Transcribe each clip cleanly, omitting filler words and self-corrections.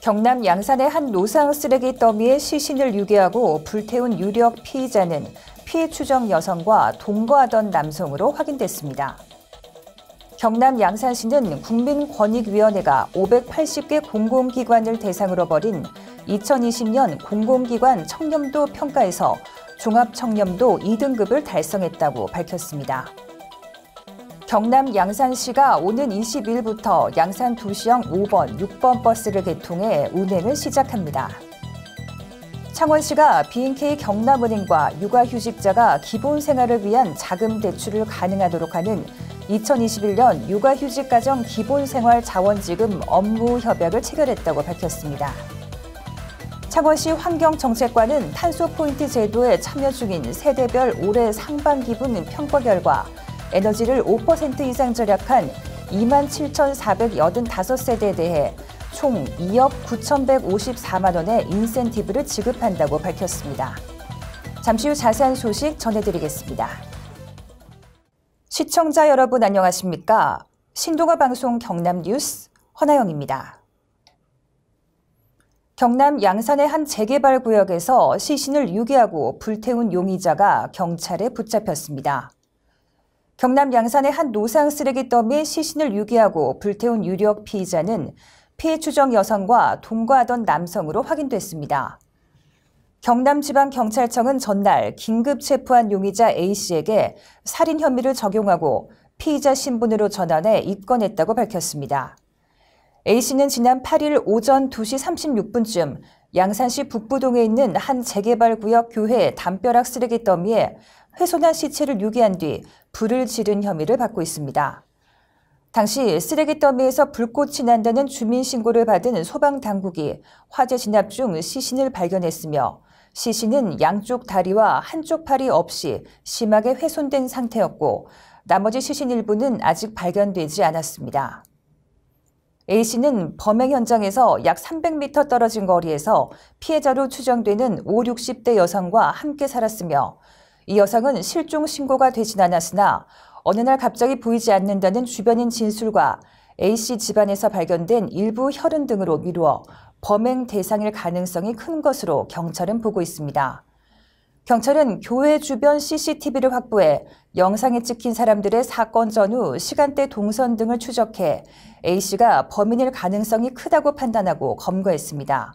경남 양산의 한 노상 쓰레기 더미에 시신을 유기하고 불태운 유력 피의자는 피해 추정 여성과 동거하던 남성으로 확인됐습니다. 경남 양산시는 국민권익위원회가 580개 공공기관을 대상으로 벌인 2020년 공공기관 청렴도 평가에서 종합청렴도 2등급을 달성했다고 밝혔습니다. 경남 양산시가 오는 20일부터 양산 도시형 5번, 6번 버스를 개통해 운행을 시작합니다. 창원시가 B&K 경남은행과 육아휴직자가 기본생활을 위한 자금 대출을 가능하도록 하는 2021년 육아휴직가정 기본생활 자원지급 업무 협약을 체결했다고 밝혔습니다. 창원시 환경정책관은 탄소포인트 제도에 참여 중인 세대별 올해 상반기분 평가 결과 에너지를 5% 이상 절약한 27,485세대에 대해 총 2억 9,154만 원의 인센티브를 지급한다고 밝혔습니다. 잠시 후 자세한 소식 전해드리겠습니다. 시청자 여러분 안녕하십니까? 신동아 방송 경남 뉴스 허나영입니다. 경남 양산의 한 재개발 구역에서 시신을 유기하고 불태운 용의자가 경찰에 붙잡혔습니다. 경남 양산의 한 노상 쓰레기 더미에 시신을 유기하고 불태운 유력 피의자는 피해 추정 여성과 동거하던 남성으로 확인됐습니다. 경남지방경찰청은 전날 긴급 체포한 용의자 A씨에게 살인 혐의를 적용하고 피의자 신분으로 전환해 입건했다고 밝혔습니다. A씨는 지난 8일 오전 2시 36분쯤 양산시 북부동에 있는 한 재개발구역 교회 담벼락 쓰레기 더미에 훼손한 시체를 유기한 뒤 불을 지른 혐의를 받고 있습니다. 당시 쓰레기 더미에서 불꽃이 난다는 주민 신고를 받은 소방당국이 화재 진압 중 시신을 발견했으며 시신은 양쪽 다리와 한쪽 팔이 없이 심하게 훼손된 상태였고 나머지 시신 일부는 아직 발견되지 않았습니다. A씨는 범행 현장에서 약 300m 떨어진 거리에서 피해자로 추정되는 5, 60대 여성과 함께 살았으며 이 여성은 실종 신고가 되진 않았으나 어느 날 갑자기 보이지 않는다는 주변인 진술과 A씨 집안에서 발견된 일부 혈흔 등으로 미루어 범행 대상일 가능성이 큰 것으로 경찰은 보고 있습니다. 경찰은 교회 주변 CCTV를 확보해 영상에 찍힌 사람들의 사건 전후 시간대 동선 등을 추적해 A씨가 범인일 가능성이 크다고 판단하고 검거했습니다.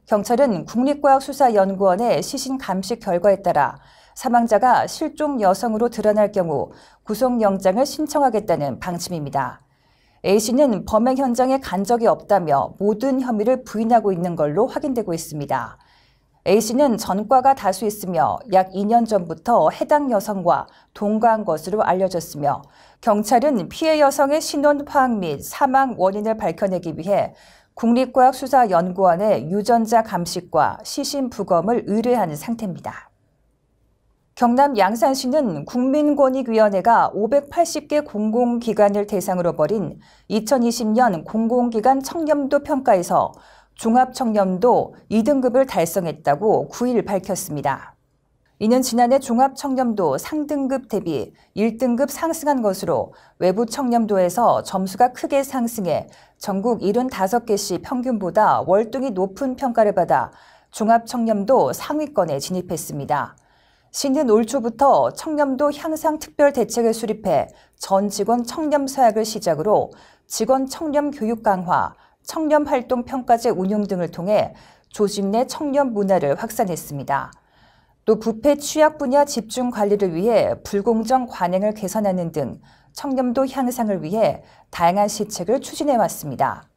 경찰은 국립과학수사연구원의 시신 감식 결과에 따라 사망자가 실종 여성으로 드러날 경우 구속영장을 신청하겠다는 방침입니다. A씨는 범행 현장에 간 적이 없다며 모든 혐의를 부인하고 있는 걸로 확인되고 있습니다. A씨는 전과가 다수 있으며 약 2년 전부터 해당 여성과 동거한 것으로 알려졌으며 경찰은 피해 여성의 신원 파악 및 사망 원인을 밝혀내기 위해 국립과학수사연구원의 유전자 감식과 시신 부검을 의뢰한 상태입니다. 경남 양산시는 국민권익위원회가 580개 공공기관을 대상으로 벌인 2020년 공공기관 청렴도 평가에서 종합청렴도 2등급을 달성했다고 9일 밝혔습니다. 이는 지난해 종합청렴도 상등급 대비 1등급 상승한 것으로 외부 청렴도에서 점수가 크게 상승해 전국 75개시 평균보다 월등히 높은 평가를 받아 종합청렴도 상위권에 진입했습니다. 시는 올 초부터 청렴도 향상 특별 대책을 수립해 전 직원 청렴 서약을 시작으로 직원 청렴 교육 강화, 청렴 활동 평가제 운용 등을 통해 조직 내 청렴 문화를 확산했습니다. 또 부패 취약 분야 집중 관리를 위해 불공정 관행을 개선하는 등 청렴도 향상을 위해 다양한 시책을 추진해 왔습니다.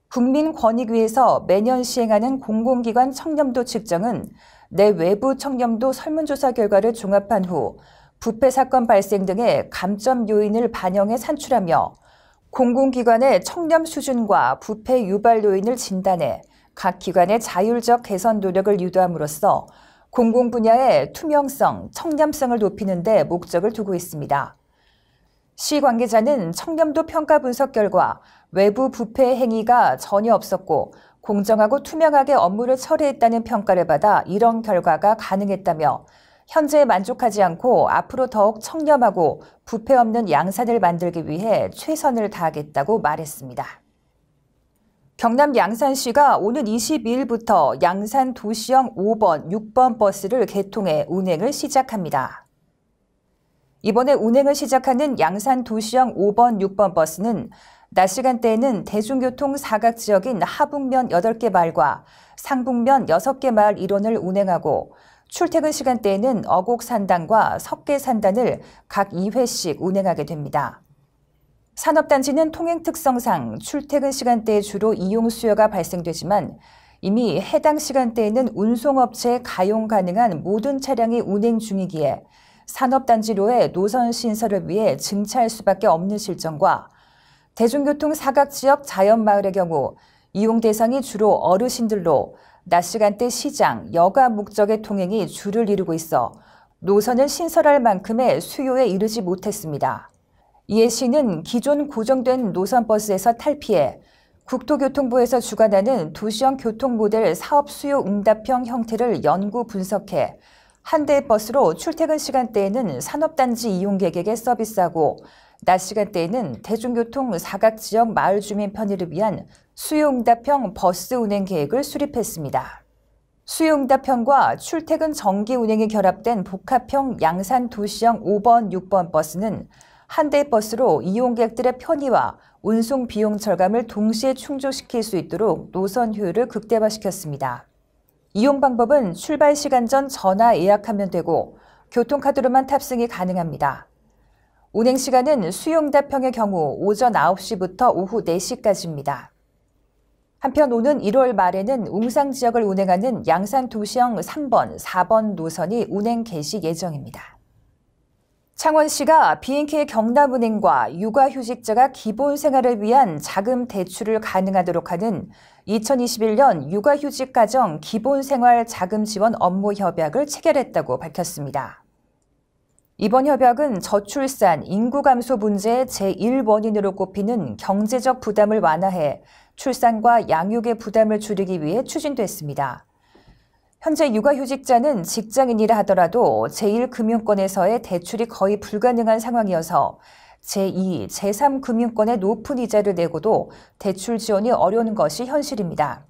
국민권익위에서 매년 시행하는 공공기관 청렴도 측정은 내 외부 청렴도 설문조사 결과를 종합한 후 부패 사건 발생 등의 감점 요인을 반영해 산출하며 공공기관의 청렴 수준과 부패 유발 요인을 진단해 각 기관의 자율적 개선 노력을 유도함으로써 공공 분야의 투명성, 청렴성을 높이는 데 목적을 두고 있습니다. 시 관계자는 청렴도 평가 분석 결과 외부 부패 행위가 전혀 없었고 공정하고 투명하게 업무를 처리했다는 평가를 받아 이런 결과가 가능했다며 현재에 만족하지 않고 앞으로 더욱 청렴하고 부패 없는 양산을 만들기 위해 최선을 다하겠다고 말했습니다. 경남 양산시가 오는 22일부터 양산 도시형 5번, 6번 버스를 개통해 운행을 시작합니다. 이번에 운행을 시작하는 양산 도시형 5번, 6번 버스는 낮 시간대에는 대중교통 사각지역인 하북면 8개 마을과 상북면 6개 마을 일원을 운행하고 출퇴근 시간대에는 어곡산단과 석계산단을 각 2회씩 운행하게 됩니다. 산업단지는 통행 특성상 출퇴근 시간대에 주로 이용 수요가 발생되지만 이미 해당 시간대에는 운송업체에 가용 가능한 모든 차량이 운행 중이기에 산업단지로의 노선 신설을 위해 증차할 수밖에 없는 실정과 대중교통 사각지역 자연마을의 경우 이용 대상이 주로 어르신들로 낮 시간대 시장, 여가 목적의 통행이 주를 이루고 있어 노선을 신설할 만큼의 수요에 이르지 못했습니다. 이에 시는 기존 고정된 노선버스에서 탈피해 국토교통부에서 주관하는 도시형 교통모델 사업 수요 응답형 형태를 연구 분석해 한 대의 버스로 출퇴근 시간대에는 산업단지 이용객에게 서비스하고 낮 시간대에는 대중교통 사각지역 마을 주민 편의를 위한 수요응답형 버스 운행 계획을 수립했습니다. 수요응답형과 출퇴근 정기 운행이 결합된 복합형 양산 도시형 5번, 6번 버스는 한 대의 버스로 이용객들의 편의와 운송 비용 절감을 동시에 충족시킬 수 있도록 노선 효율을 극대화시켰습니다. 이용 방법은 출발 시간 전 전화 예약하면 되고 교통카드로만 탑승이 가능합니다. 운행 시간은 수요응답형의 경우 오전 9시부터 오후 4시까지입니다. 한편 오는 1월 말에는 웅상 지역을 운행하는 양산 도시형 3번, 4번 노선이 운행 개시 예정입니다. 창원시가 BNK 경남은행과 육아휴직자가 기본 생활을 위한 자금 대출을 가능하도록 하는 2021년 육아휴직 가정 기본생활 자금 지원 업무 협약을 체결했다고 밝혔습니다. 이번 협약은 저출산, 인구 감소 문제의 제1원인으로 꼽히는 경제적 부담을 완화해 출산과 양육의 부담을 줄이기 위해 추진됐습니다. 현재 육아휴직자는 직장인이라 하더라도 제1금융권에서의 대출이 거의 불가능한 상황이어서 제2, 제3금융권의 높은 이자를 내고도 대출 지원이 어려운 것이 현실입니다.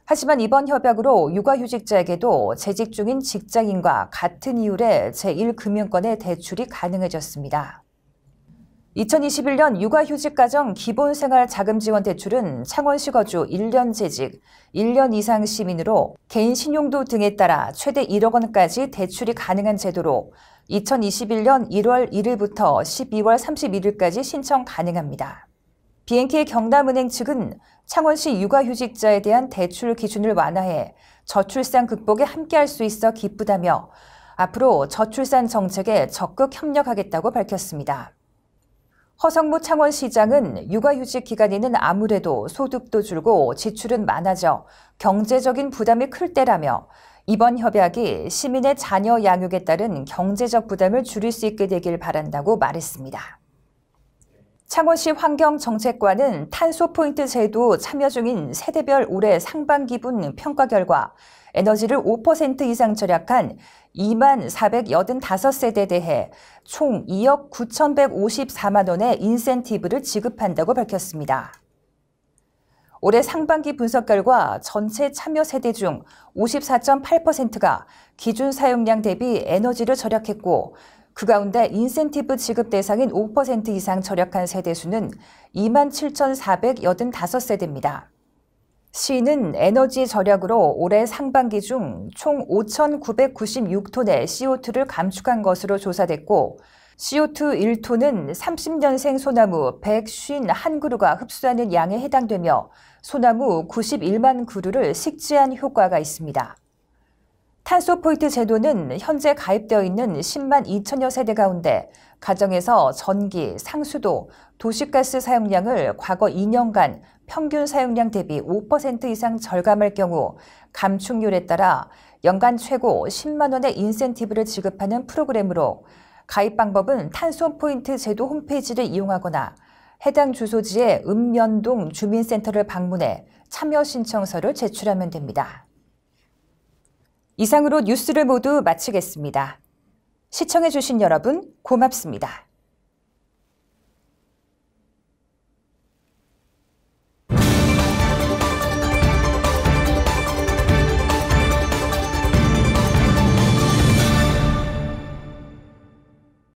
하지만 이번 협약으로 육아휴직자에게도 재직 중인 직장인과 같은 이율의 제1금융권의 대출이 가능해졌습니다. 2021년 육아휴직 가정 기본생활 자금 지원 대출은 창원시 거주 1년 재직, 1년 이상 시민으로 개인 신용도 등에 따라 최대 1억 원까지 대출이 가능한 제도로 2021년 1월 1일부터 12월 31일까지 신청 가능합니다. BNK 경남은행 측은 창원시 육아휴직자에 대한 대출 기준을 완화해 저출산 극복에 함께할 수 있어 기쁘다며 앞으로 저출산 정책에 적극 협력하겠다고 밝혔습니다. 허성무 창원시장은 육아휴직 기간에는 아무래도 소득도 줄고 지출은 많아져 경제적인 부담이 클 때라며 이번 협약이 시민의 자녀 양육에 따른 경제적 부담을 줄일 수 있게 되길 바란다고 말했습니다. 창원시 환경정책과는 탄소포인트 제도 참여 중인 세대별 올해 상반기분 평가 결과 에너지를 5% 이상 절약한 2485세대에 대해 총 2억 9,154만 원의 인센티브를 지급한다고 밝혔습니다. 올해 상반기 분석 결과 전체 참여 세대 중 54.8%가 기준 사용량 대비 에너지를 절약했고 그 가운데 인센티브 지급 대상인 5% 이상 절약한 세대 수는 27,485세대입니다. 시는 에너지 절약으로 올해 상반기 중 총 5,996톤의 CO2를 감축한 것으로 조사됐고 CO2 1톤은 30년생 소나무 151그루가 흡수하는 양에 해당되며 소나무 91만 그루를 식재한 효과가 있습니다. 탄소포인트 제도는 현재 가입되어 있는 10만 2천여 세대 가운데 가정에서 전기, 상수도, 도시가스 사용량을 과거 2년간 평균 사용량 대비 5% 이상 절감할 경우 감축률에 따라 연간 최고 10만 원의 인센티브를 지급하는 프로그램으로 가입 방법은 탄소포인트 제도 홈페이지를 이용하거나 해당 주소지의 읍면동 주민센터를 방문해 참여 신청서를 제출하면 됩니다. 이상으로 뉴스를 모두 마치겠습니다. 시청해주신 여러분 고맙습니다.